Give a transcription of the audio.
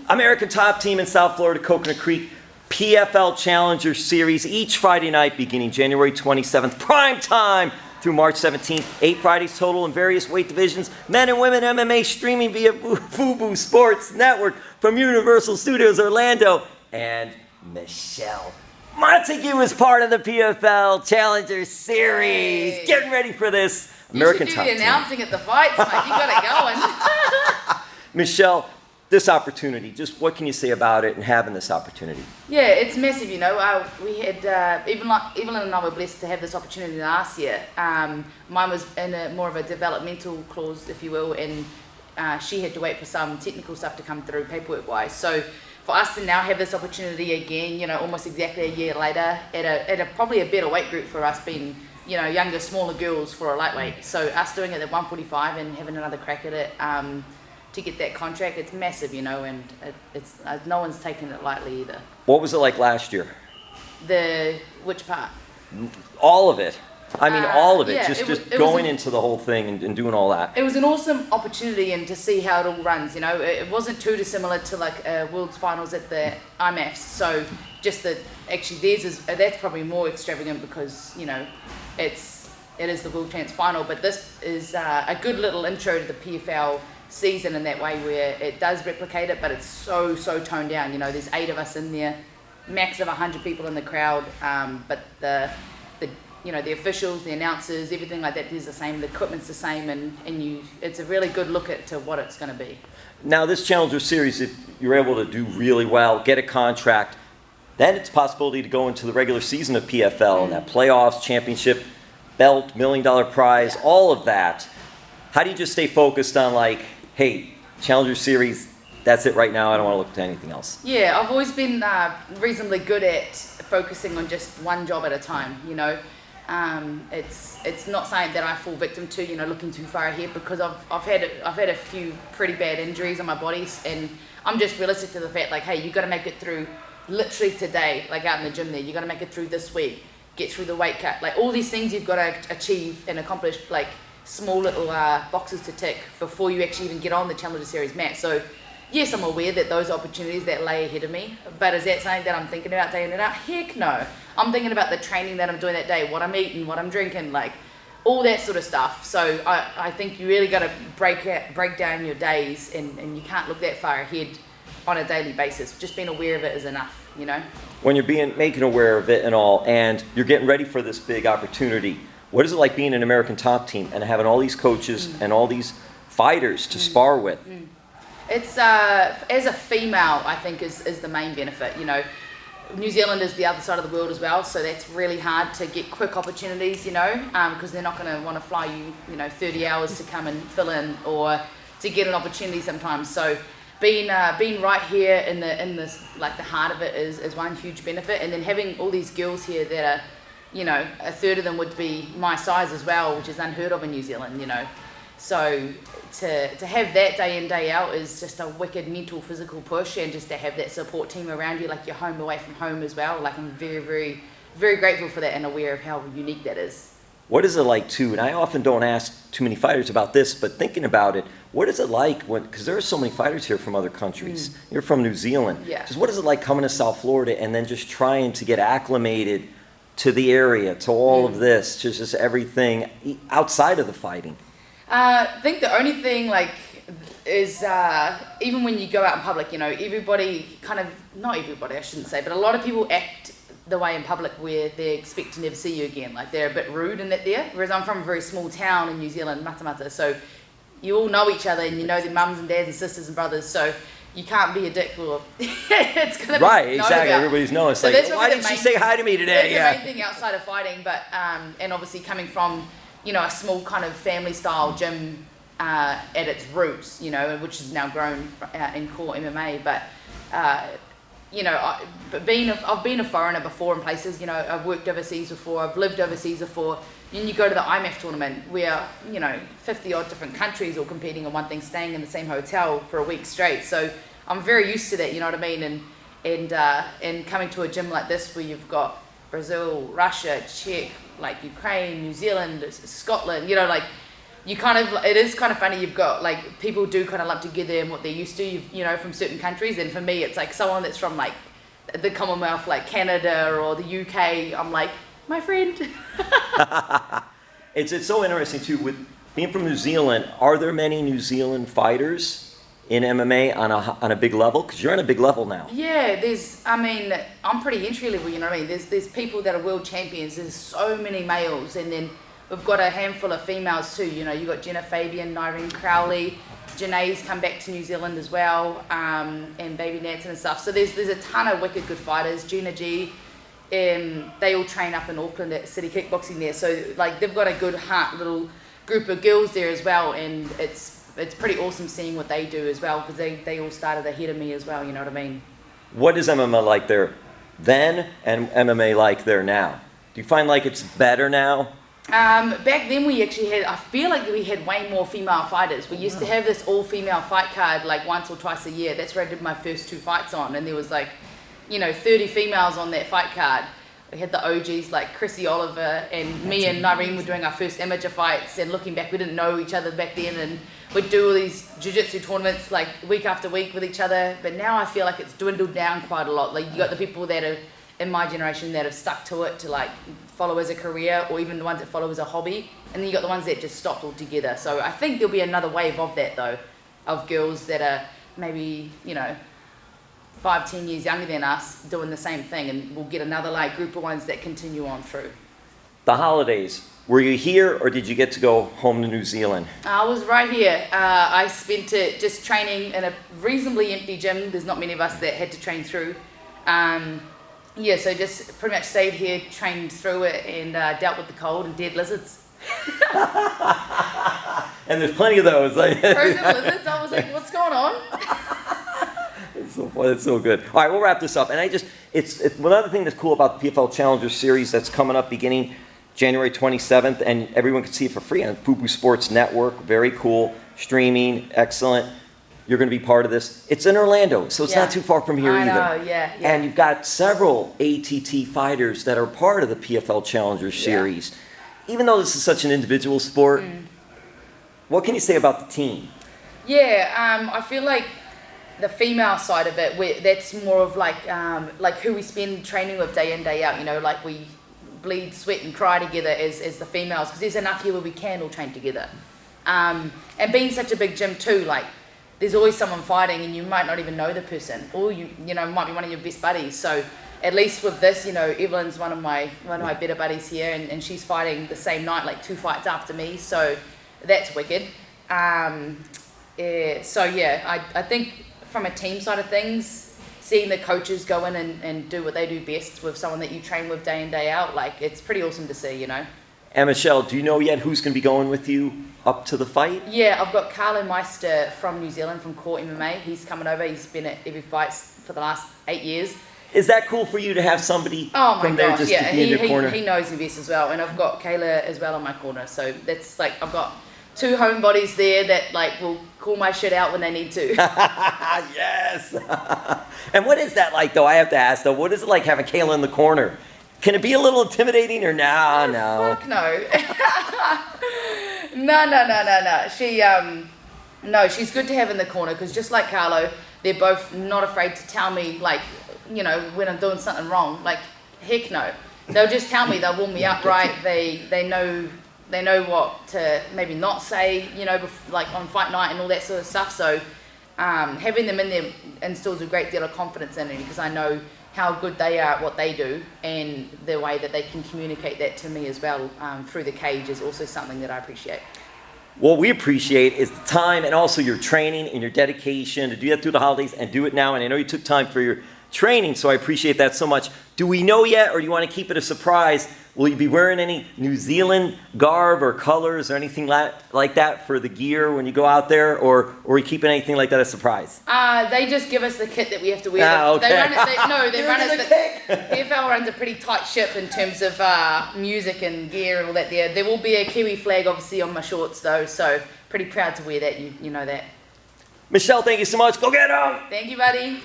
American Top Team in South Florida, Coconut Creek, PFL Challenger Series each Friday night beginning January 27th, prime time through March 17th. 8 Fridays total in various weight divisions. Men and women MMA streaming via Fubo Sports Network from Universal Studios Orlando. And Michelle Montague is part of the PFL Challenger Series. Hey. Getting ready for this American Top Team. You should do the announcing at the fights, mate. You got it going. Michelle, this opportunity, just what can you say about it and having this opportunity? Yeah, it's massive, you know. We had, Evelyn and I were blessed to have this opportunity last year. Mine was in more of a developmental clause, if you will, and she had to wait for some technical stuff to come through paperwork-wise. So for us to now have this opportunity again, you know, almost exactly a year later, at a probably a better weight group for us being, you know, younger, smaller girls for a lightweight. So us doing it at 145 and having another crack at it, to get that contract, it's massive, you know, and it's no one's taking it lightly either. What was it like last year? Which part? All of it. I mean, all of it. Yeah, just going into the whole thing and doing all that. It was an awesome opportunity and to see how it all runs, you know. It wasn't too dissimilar to like World's Finals at the IMAFs. So just that actually that's probably more extravagant because, you know, it is the World Champs Final. But this is a good little intro to the PFL season in that way where it does replicate it, but it's so toned down. You know, there's 8 of us in there, max of 100 people in the crowd, but the you know, the officials, the announcers, everything like that is the same, the equipment's the same, and it's a really good look at to what it's going to be. Now this Challenger Series, if you're able to do really well, get a contract, then it's a possibility to go into the regular season of PFL and that playoffs, championship, belt, $1 million prize, all of that. How do you just stay focused on like, hey, Challenger Series, that's it right now, I don't want to look to anything else? Yeah, I've always been reasonably good at focusing on just one job at a time, you know. It's not something that I fall victim to, you know, looking too far ahead, because I've had a few pretty bad injuries on my body, and I'm just realistic to the fact, like, hey, you got to make it through literally today, like out in the gym there, you got to make it through this week, get through the weight cut, like all these things you've got to achieve and accomplish, like small little boxes to tick before you actually even get on the Challenger Series mat. So yes, I'm aware that those opportunities that lay ahead of me, but is that something that I'm thinking about day in and out? Heck no. I'm thinking about the training that I'm doing that day, what I'm eating, what I'm drinking, like all that sort of stuff. So I think you really got to break down your days, and you can't look that far ahead on a daily basis. Just being aware of it is enough, you know? When you're making aware of it and all, and you're getting ready for this big opportunity, what is it like being an American Top Team and having all these coaches and all these fighters to spar with? It's as a female, I think is the main benefit. You know, New Zealand is the other side of the world as well, so that's really hard to get quick opportunities. You know, because they're not going to want to fly you, you know, 30 hours to come and fill in or to get an opportunity sometimes. So being right here in this like the heart of it is one huge benefit, and then having all these girls here that are, you know, a third of them would be my size as well, which is unheard of in New Zealand. You know. So to have that day in, day out is just a wicked mental, physical push, and just to have that support team around you, like you're home away from home as well. Like I'm very, very, very grateful for that and aware of how unique that is. What is it like too, and I often don't ask too many fighters about this, but thinking about it, what is it like because there are so many fighters here from other countries. You're from New Zealand. Yeah. Just what is it like coming to South Florida and then just trying to get acclimated to the area, to all of this, to just everything outside of the fighting? I think the only thing like is even when you go out in public, you know, everybody kind of, not everybody I shouldn't say, but a lot of people act the way in public where they expect to never see you again. Like they're a bit rude in that there, whereas I'm from a very small town in New Zealand, Matamata, so you all know each other and you know their mums and dads and sisters and brothers, so you can't be a dick or it's going to be right, exactly. Everybody's known. It's so like, why didn't she say hi to me today? That's the main thing outside of fighting, but and obviously coming from, you know, a small kind of family style gym at its roots, you know, which has now grown in core MMA. But you know, I've been a foreigner before in places. You know, I've worked overseas before, I've lived overseas before. And you go to the IMAF tournament where, you know, 50 odd different countries all competing on one thing, staying in the same hotel for a week straight. So I'm very used to that, you know what I mean? And coming to a gym like this where you've got Brazil, Russia, Czech, like Ukraine, New Zealand, Scotland, you know, like it is kind of funny. You've got like people do kind of lump together in what they're used to, you know, from certain countries. And for me, it's like someone that's from like the Commonwealth, like Canada or the UK. I'm like, my friend. It's so interesting too. With being from New Zealand, are there many New Zealand fighters in MMA on a big level? Because you're on a big level now. Yeah, I'm pretty entry level, you know what I mean? There's people that are world champions. There's so many males, and then we've got a handful of females too. You know, you got Jenna Fabian, Nyreen Crowley, Janae's come back to New Zealand as well, and Baby Nansen and stuff. So there's a ton of wicked good fighters. Gina G, they all train up in Auckland at City Kickboxing there. So like they've got a good heart little group of girls there as well, and it's pretty awesome seeing what they do as well, because they all started ahead of me as well, you know what I mean? What is MMA like there then and MMA like there now? Do you find like it's better now? Back then we actually had, I feel like we had way more female fighters. We used to have this all-female fight card like once or twice a year. That's where I did my first 2 fights on, and there was like, you know, 30 females on that fight card. We had the OGs like Chrissy Oliver, and me and Nyreen were doing our first amateur fights, and looking back, we didn't know each other back then, and we'd do all these jiu-jitsu tournaments like week after week with each other. But now I feel like it's dwindled down quite a lot. Like you got the people that are in my generation that have stuck to it to like follow as a career, or even the ones that follow as a hobby, and then you got the ones that just stopped altogether. So I think there'll be another wave of that though, of girls that are maybe, you know, 5-10 years younger than us doing the same thing, and we'll get another like group of ones that continue on through. The holidays, were you here or did you get to go home to New Zealand? I was right here. I spent it just training in a reasonably empty gym. There's not many of us that had to train through. Yeah, so just pretty much stayed here, trained through it, and dealt with the cold and dead lizards. And there's plenty of those. Frozen lizards. I was like, what's going on? It's so good. All right, we'll wrap this up. And it's another thing that's cool about the PFL Challenger Series that's coming up beginning January 27th, and everyone can see it for free on Fubo Sports Network. Very cool. Streaming, excellent. You're going to be part of this. It's in Orlando, so it's not too far from here either. I know, yeah. And you've got several ATT fighters that are part of the PFL Challenger Series. Yeah. Even though this is such an individual sport, what can you say about the team? Yeah, I feel like the female side of it, that's more of like who we spend training with day in, day out. You know, like we bleed, sweat and cry together as the females, because there's enough here where we can all train together. And being such a big gym too, like there's always someone fighting, and you might not even know the person, or you know might be one of your best buddies. So at least with this, you know, Evelyn's one of my better buddies here, and she's fighting the same night, like 2 fights after me. So that's wicked. So yeah, I think from a team side of things, seeing the coaches go in and do what they do best with someone that you train with day in, day out, like it's pretty awesome to see, you know. And Michelle, do you know yet who's going to be going with you up to the fight? Yeah, I've got Carlo Meister from New Zealand, from Core MMA. He's coming over. He's been at every fight for the last 8 years. Is that cool for you to have somebody from there just to be in your corner? He knows me best as well. And I've got Kayla as well in my corner. So that's like, I've got 2 homebodies there that like will call my shit out when they need to. Yes. And what is that like though? I have to ask though, what is it like having Kayla in the corner? Can it be a little intimidating or no? Fuck no. No. She's good to have in the corner, because just like Carlo, they're both not afraid to tell me, like, you know, when I'm doing something wrong. Like, heck no. They'll just tell me, they'll warm me up right. They know what to maybe not say, you know, like on fight night and all that sort of stuff. So having them in there instills a great deal of confidence in me, because I know how good they are at what they do, and the way that they can communicate that to me as well through the cage is also something that I appreciate. What we appreciate is the time and also your training and your dedication to do that through the holidays and do it now. And I know you took time for your training, so I appreciate that so much. Do we know yet, or do you want to keep it a surprise? Will you be wearing any New Zealand garb or colors or anything like that for the gear when you go out there, or are we keeping anything like that a surprise? They just give us the kit that we have to wear. Okay. They run it. PFL runs a pretty tight ship in terms of music and gear and all that there. There will be a Kiwi flag obviously on my shorts though, so pretty proud to wear that, you know that. Michelle, thank you so much. Go get 'em! Thank you, buddy.